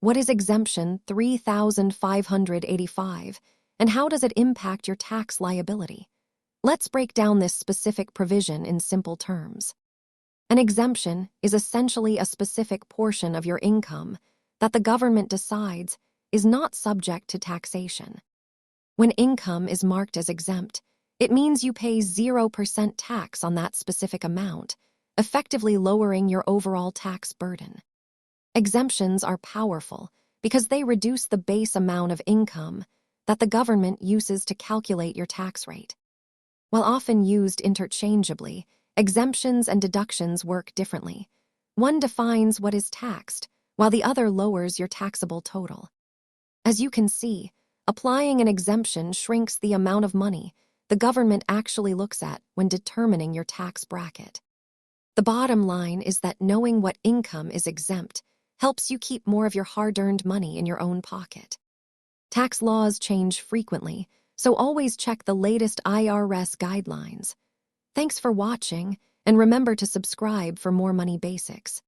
What is Exemption 3585, and how does it impact your tax liability? Let's break down this specific provision in simple terms. An exemption is essentially a specific portion of your income that the government decides is not subject to taxation. When income is marked as exempt, it means you pay 0% tax on that specific amount, effectively lowering your overall tax burden. Exemptions are powerful because they reduce the base amount of income that the government uses to calculate your tax rate. While often used interchangeably, exemptions and deductions work differently. One defines what is taxed, while the other lowers your taxable total. As you can see, applying an exemption shrinks the amount of money the government actually looks at when determining your tax bracket. The bottom line is that knowing what income is exempt helps you keep more of your hard-earned money in your own pocket. Tax laws change frequently, so always check the latest IRS guidelines. Thanks for watching, and remember to subscribe for more money basics.